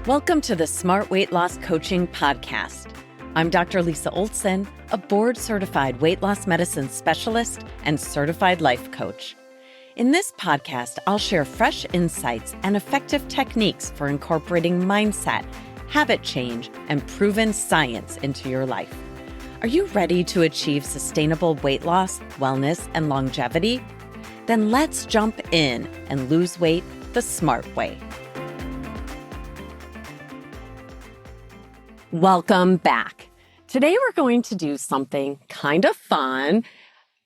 Welcome to the Smart Weight Loss Coaching Podcast. I'm Dr. Lisa Olson, a board-certified weight loss medicine specialist and certified life coach. In this podcast, I'll share fresh insights and effective techniques for incorporating mindset, habit change, and proven science into your life. Are you ready to achieve sustainable weight loss, wellness, and longevity? Then let's jump in and lose weight the smart way. Welcome back. Today we're going to do something kind of fun.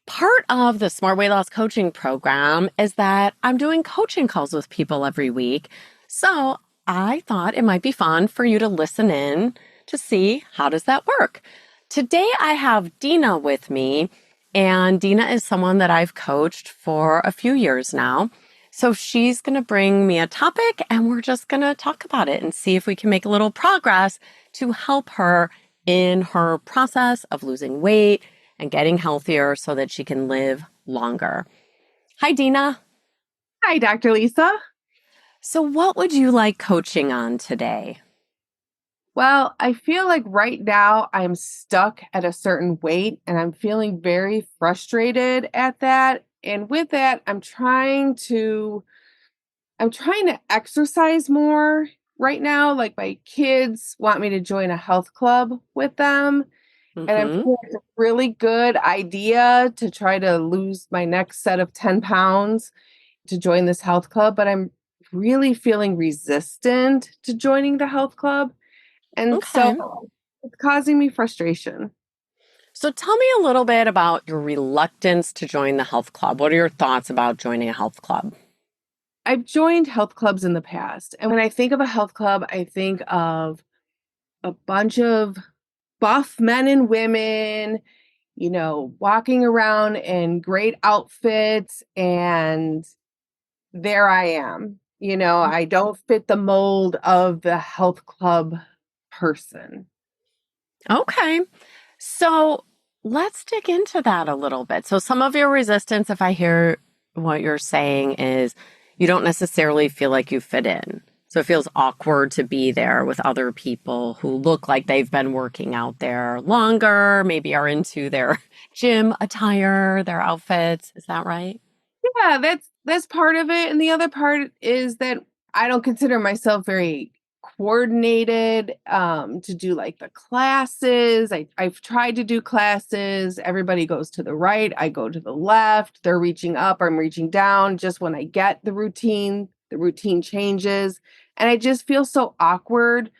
Part of the Smart Weight Loss Coaching program is that I'm doing coaching calls with people every week. So I thought it might be fun for you to listen in to see how does that work. Today I have Dina with me, and Dina is someone that I've coached for a few years now. So she's going to bring me a topic and we're just going to talk about it and see if we can make a little progress to help her in her process of losing weight and getting healthier so that she can live longer. Hi, Dina. Hi, Dr. Lisa. So what would you like coaching on today? Well, I feel like right now I'm stuck at a certain weight and I'm feeling very frustrated at that. And with that, I'm trying to exercise more right now. Like my kids want me to join a health club with them. And I'm feeling it's a really good idea to try to lose my next set of 10 pounds to join this health club. But I'm really feeling resistant to joining the health club. And so it's causing me frustration. So tell me a little bit about your reluctance to join the health club. What are your thoughts about joining a health club? I've joined health clubs in the past. And when I think of a health club, I think of a bunch of buff men and women, walking around in great outfits. And there I am. I don't fit the mold of the health club person. Okay. So let's dig into that a little bit. So some of your resistance, if I hear what you're saying, is you don't necessarily feel like you fit in. So it feels awkward to be there with other people who look like they've been working out there longer, maybe are into their gym attire, their outfits. Is that right? Yeah, that's part of it. And the other part is that I don't consider myself very coordinated to do like the classes. I've tried to do classes. Everybody goes to the right. I go to the left. They're reaching up. I'm reaching down. Just when I get the routine changes. And I just feel so awkward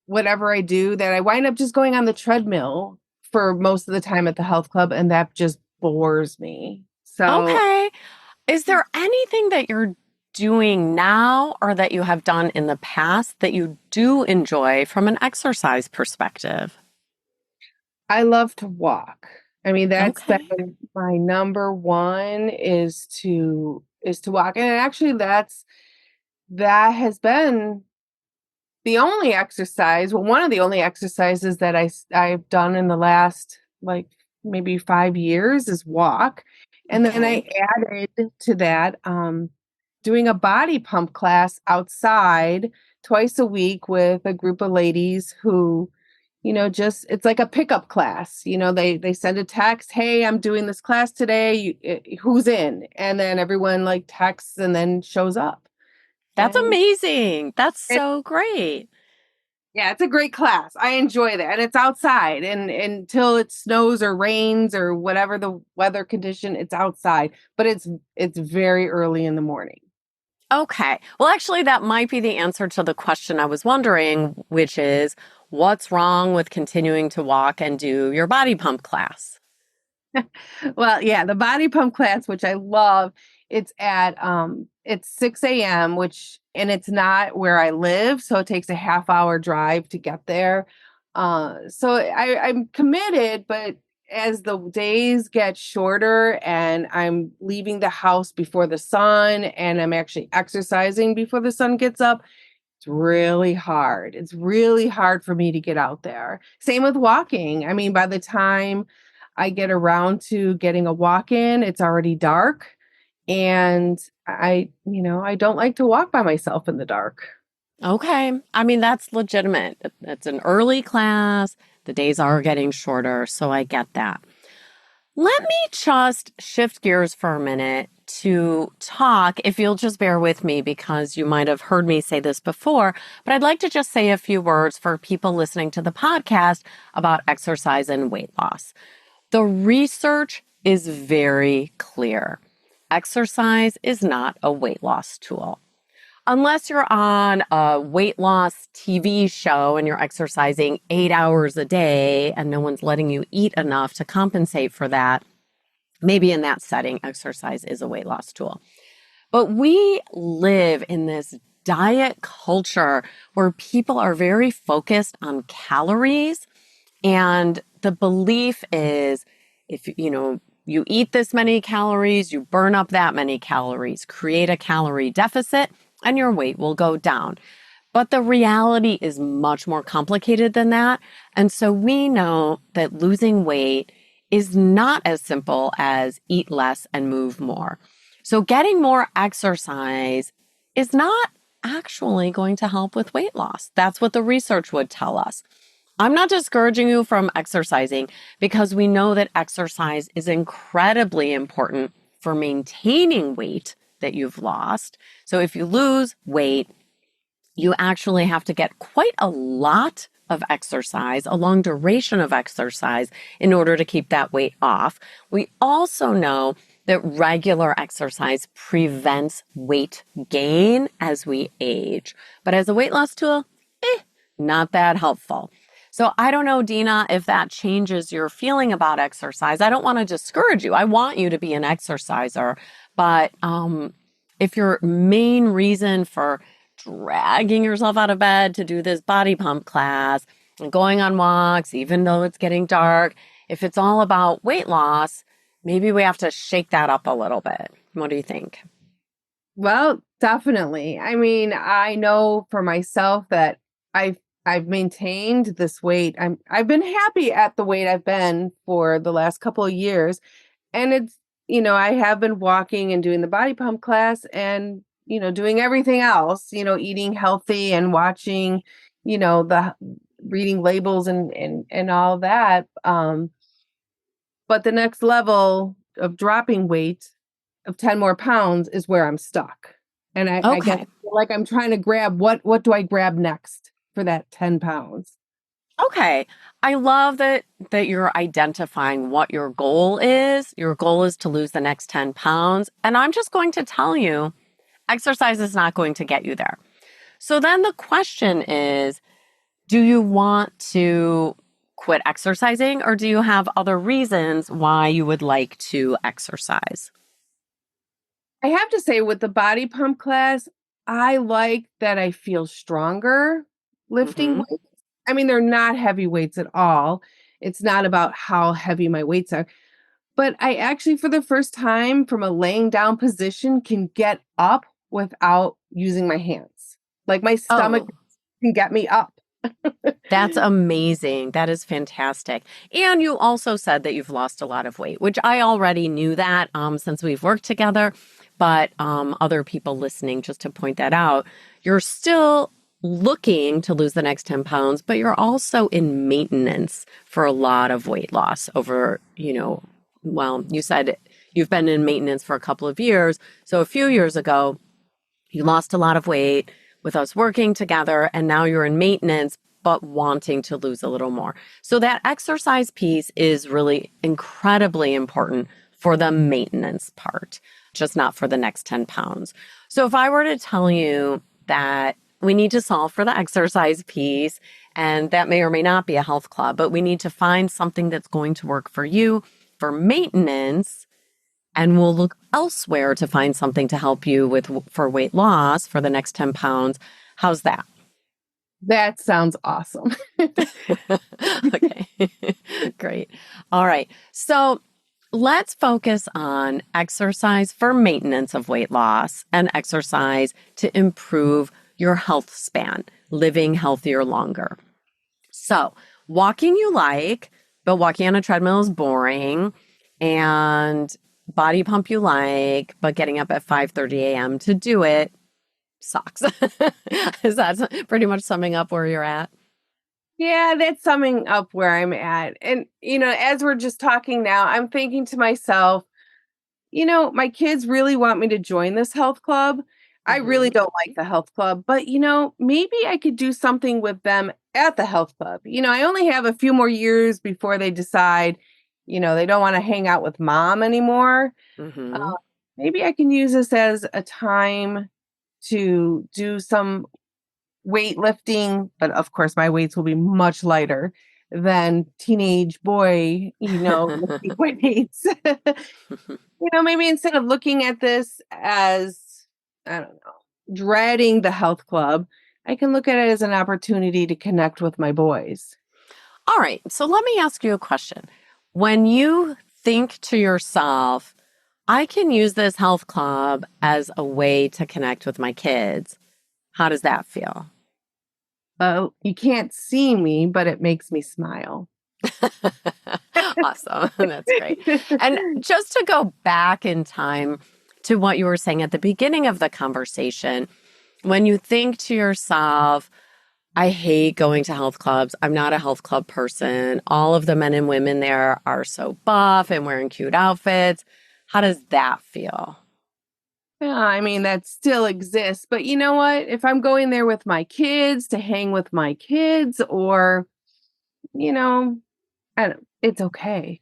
whatever I do that I wind up just going on the treadmill for most of the time at the health club. And that just bores me. So Okay. Is there anything that you're doing now or that you have done in the past that you do enjoy from an exercise perspective? I love to walk. I mean, that's Okay. been my number one is to walk. And actually that has been the only exercise, well, one of the only exercises that I've done in the last like maybe 5 years is walk. And then I added to that doing a body pump class outside twice a week with a group of ladies who, just it's like a pickup class. They send a text, "Hey, I'm doing this class today. Who's in?" And then everyone like texts and then shows up. That's And amazing. That's so great. yeah, it's a great class. I enjoy that. And it's outside and until it snows or rains or whatever the weather condition, it's outside. But it's very early in the morning. Okay. Well, actually, that might be the answer to the question I was wondering, which is what's wrong with continuing to walk and do your body pump class? Well, yeah, the body pump class, which I love, it's 6 a.m., and it's not where I live, so it takes a half-hour drive to get there. So I'm committed, but as the days get shorter and I'm leaving the house before the sun and I'm actually exercising before the sun gets up, it's really hard. It's really hard for me to get out there. Same with walking. I mean, by the time I get around to getting a walk in, it's already dark. And I don't like to walk by myself in the dark. Okay. I mean, that's legitimate. It's an early class. The days are getting shorter, so I get that. Let me just shift gears for a minute to talk, if you'll just bear with me, because you might have heard me say this before, but I'd like to just say a few words for people listening to the podcast about exercise and weight loss. The research is very clear. Exercise is not a weight loss tool. Unless you're on a weight loss TV show and you're exercising 8 hours a day and no one's letting you eat enough to compensate for that, maybe in that setting, exercise is a weight loss tool. But we live in this diet culture where people are very focused on calories. And the belief is if you eat this many calories, you burn up that many calories, create a calorie deficit, and your weight will go down. But the reality is much more complicated than that. And so we know that losing weight is not as simple as eat less and move more. So getting more exercise is not actually going to help with weight loss. That's what the research would tell us. I'm not discouraging you from exercising because we know that exercise is incredibly important for maintaining weight that you've lost. So if you lose weight, you actually have to get quite a lot of exercise, a long duration of exercise in order to keep that weight off. We also know that regular exercise prevents weight gain as we age. But as a weight loss tool, not that helpful. So I don't know, Dina, if that changes your feeling about exercise. I don't want to discourage you. I want you to be an exerciser. But if your main reason for dragging yourself out of bed to do this body pump class and going on walks, even though it's getting dark, if it's all about weight loss, maybe we have to shake that up a little bit. What do you think? Well, definitely. I mean, I know for myself that I've maintained this weight. I've been happy at the weight I've been for the last couple of years. And it's, I have been walking and doing the body pump class and, doing everything else, eating healthy and watching, the reading labels and all that. But the next level of dropping weight of 10 more pounds is where I'm stuck. And I guess Okay. like I'm trying to grab what do I grab next for that 10 pounds? Okay. I love that you're identifying what your goal is. Your goal is to lose the next 10 pounds. And I'm just going to tell you, exercise is not going to get you there. So then the question is, do you want to quit exercising or do you have other reasons why you would like to exercise? I have to say with the body pump class, I like that I feel stronger lifting Hmm. weights. I mean, they're not heavy weights at all. It's not about how heavy my weights are. But I actually, for the first time from a laying down position, can get up without using my hands. Like my stomach Oh, can get me up. that's amazing. That is fantastic. And you also said that you've lost a lot of weight, which I already knew that since we've worked together. But other people listening, just to point that out, you're still looking to lose the next 10 pounds, but you're also in maintenance for a lot of weight loss over, well, you said you've been in maintenance for a couple of years. So a few years ago, you lost a lot of weight with us working together, and now you're in maintenance, but wanting to lose a little more. So that exercise piece is really incredibly important for the maintenance part, just not for the next 10 pounds. So if I were to tell you that we need to solve for the exercise piece, and that may or may not be a health club, but we need to find something that's going to work for you for maintenance, and we'll look elsewhere to find something to help you with for weight loss for the next 10 pounds. How's that? That sounds awesome. Okay, great. All right. So let's focus on exercise for maintenance of weight loss and exercise to improve your health span, living healthier longer. So, walking you like, but walking on a treadmill is boring, and body pump you like, but getting up at 5:30 a.m. to do it sucks. Is that pretty much summing up where you're at? Yeah, that's summing up where I'm at. And, as we're just talking now, I'm thinking to myself, my kids really want me to join this health club. I really Hmm. don't like the health club, but maybe I could do something with them at the health club. I only have a few more years before they decide, they don't want to hang out with mom anymore. Uh, Hmm. Maybe I can use this as a time to do some weightlifting, but of course my weights will be much lighter than teenage boy, lifting weights. Maybe instead of looking at this as, I don't know, dreading the health club, I can look at it as an opportunity to connect with my boys. All right. So let me ask you a question. When you think to yourself, I can use this health club as a way to connect with my kids, how does that feel? You can't see me, but it makes me smile. Awesome. That's great. And just to go back in time to what you were saying at the beginning of the conversation, when you think to yourself, I hate going to health clubs. I'm not a health club person. All of the men and women there are so buff and wearing cute outfits. How does that feel? Yeah, I mean, that still exists. But you know what? If I'm going there with my kids to hang with my kids or, you know, it's okay.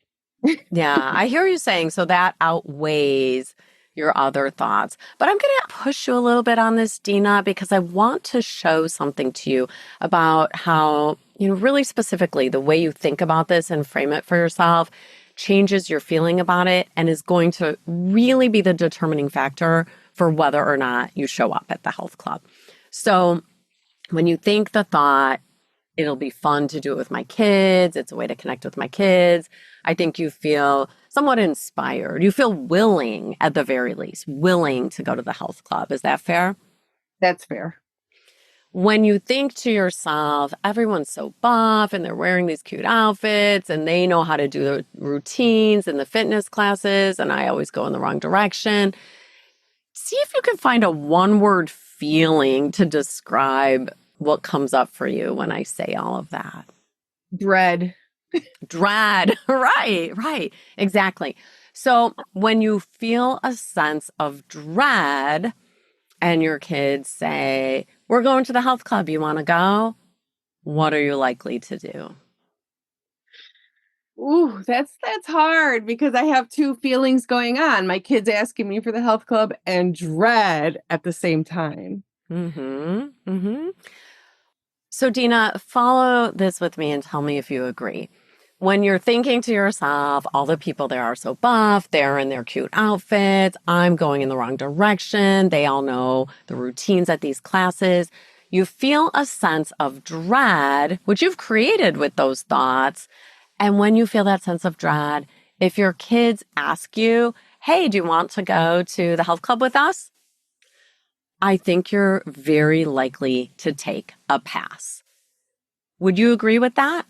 Yeah, I hear you saying so that outweighs your other thoughts. But I'm going to push you a little bit on this, Dina, because I want to show something to you about how, really specifically the way you think about this and frame it for yourself changes your feeling about it and is going to really be the determining factor for whether or not you show up at the health club. So when you think the thought, it'll be fun to do it with my kids. It's a way to connect with my kids. I think you feel somewhat inspired. You feel willing, at the very least, willing to go to the health club. Is that fair? That's fair. When you think to yourself, everyone's so buff and they're wearing these cute outfits and they know how to do the routines and the fitness classes, and I always go in the wrong direction. See if you can find a one-word feeling to describe what comes up for you when I say all of that. Dread. Dread. Right, right. Exactly. So when you feel a sense of dread and your kids say, we're going to the health club, you want to go? What are you likely to do? Ooh, that's hard because I have two feelings going on. My kids asking me for the health club and dread at the same time. Mm-hmm. Mm-hmm. So, Dina, follow this with me and tell me if you agree. When you're thinking to yourself, all the people there are so buff, they're in their cute outfits, I'm going in the wrong direction, they all know the routines at these classes, you feel a sense of dread, which you've created with those thoughts. And when you feel that sense of dread, if your kids ask you, hey, do you want to go to the health club with us? I think you're very likely to take a pass. Would you agree with that?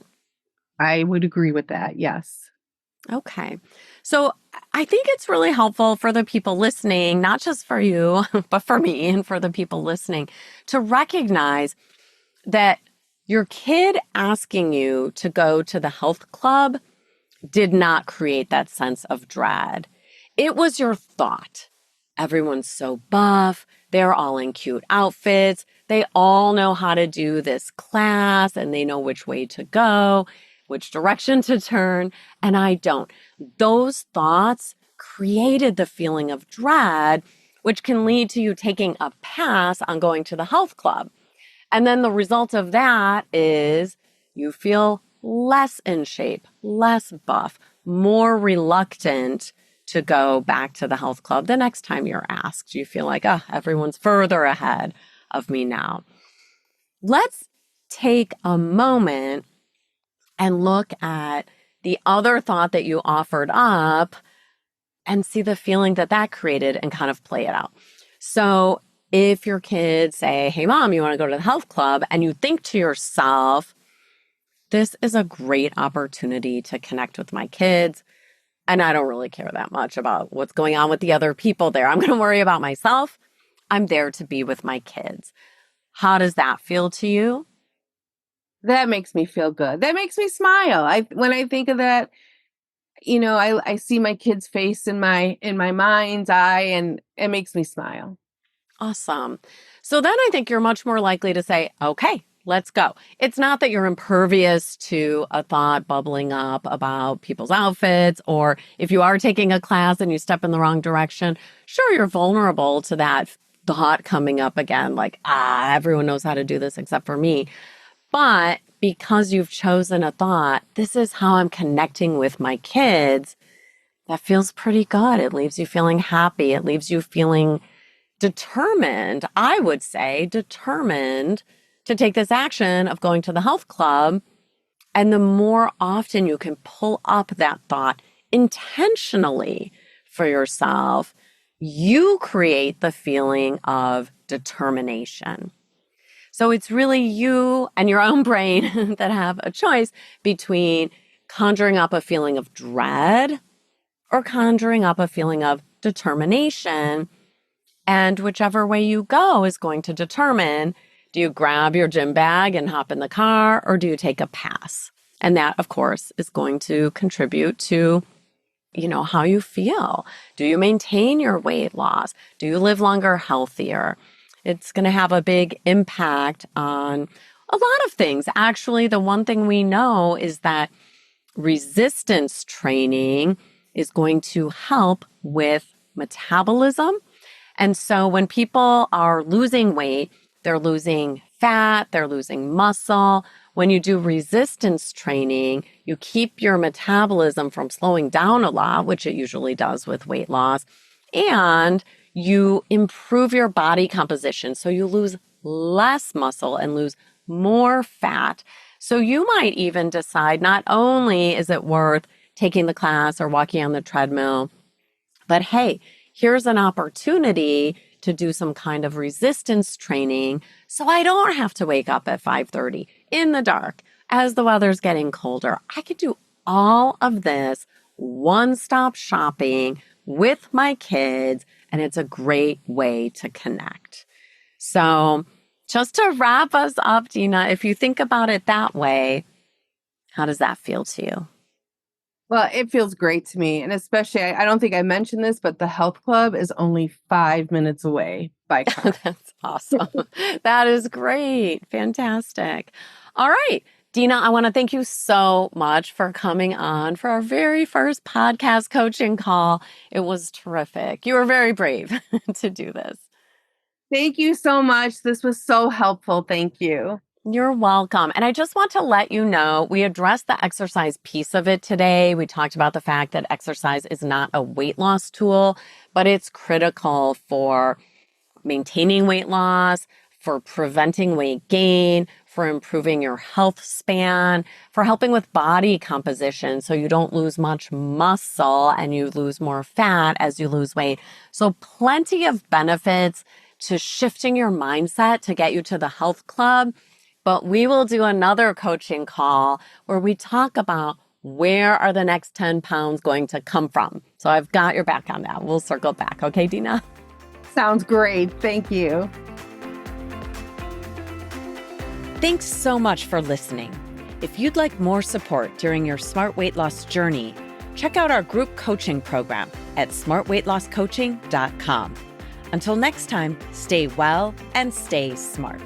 I would agree with that. Yes. Okay. So I think it's really helpful for the people listening, not just for you, but for me and for the people listening, to recognize that your kid asking you to go to the health club did not create that sense of dread. It was your thought. Everyone's so buff. They're all in cute outfits. They all know how to do this class and they know which way to go, which direction to turn, and I don't. Those thoughts created the feeling of dread, which can lead to you taking a pass on going to the health club. And then the result of that is you feel less in shape, less buff, more reluctant to go back to the health club the next time you're asked. You feel like, oh, everyone's further ahead of me now. Let's take a moment and look at the other thought that you offered up and see the feeling that that created and kind of play it out. So if your kids say, hey, mom, you want to go to the health club? And you think to yourself, this is a great opportunity to connect with my kids. And I don't really care that much about what's going on with the other people there. I'm going to worry about myself. I'm there to be with my kids. How does that feel to you? That makes me feel good. That makes me smile. When I think of that, I see my kid's face in my mind's eye, and it makes me smile. Awesome. So then I think you're much more likely to say, okay, let's go. It's not that you're impervious to a thought bubbling up about people's outfits, or if you are taking a class and you step in the wrong direction, sure, you're vulnerable to that thought coming up again, like, everyone knows how to do this except for me. But because you've chosen a thought, this is how I'm connecting with my kids, that feels pretty good. It leaves you feeling happy. It leaves you feeling determined, I would say, determined to take this action of going to the health club. And the more often you can pull up that thought intentionally for yourself, you create the feeling of determination. So it's really you and your own brain that have a choice between conjuring up a feeling of dread or conjuring up a feeling of determination. And whichever way you go is going to determine, do you grab your gym bag and hop in the car, or do you take a pass? And that, of course, is going to contribute to, how you feel. Do you maintain your weight loss? Do you live longer, healthier? It's going to have a big impact on a lot of things. Actually, the one thing we know is that resistance training is going to help with metabolism. And so when people are losing weight, they're losing fat, they're losing muscle. When you do resistance training, you keep your metabolism from slowing down a lot, which it usually does with weight loss, and you improve your body composition. So you lose less muscle and lose more fat. So you might even decide not only is it worth taking the class or walking on the treadmill, but hey, here's an opportunity to do some kind of resistance training so I don't have to wake up at 5:30 in the dark as the weather's getting colder. I could do all of this one-stop shopping with my kids, and it's a great way to connect. So just to wrap us up, Dina, if you think about it that way, how does that feel to you? Well, it feels great to me. And especially, I don't think I mentioned this, but the health club is only 5 minutes away by car. That's awesome. That is great. Fantastic. All right. Dina, I want to thank you so much for coming on for our very first podcast coaching call. It was terrific. You were very brave to do this. Thank you so much. This was so helpful. Thank you. You're welcome. And I just want to let you know, we addressed the exercise piece of it today. We talked about the fact that exercise is not a weight loss tool, but it's critical for maintaining weight loss, for preventing weight gain, for improving your health span, for helping with body composition so you don't lose much muscle and you lose more fat as you lose weight. So plenty of benefits to shifting your mindset to get you to the health club. But we will do another coaching call where we talk about where are the next 10 pounds going to come from. So I've got your back on that. We'll circle back. Okay, Dina? Sounds great. Thank you. Thanks so much for listening. If you'd like more support during your smart weight loss journey, check out our group coaching program at smartweightlosscoaching.com. Until next time, stay well and stay smart.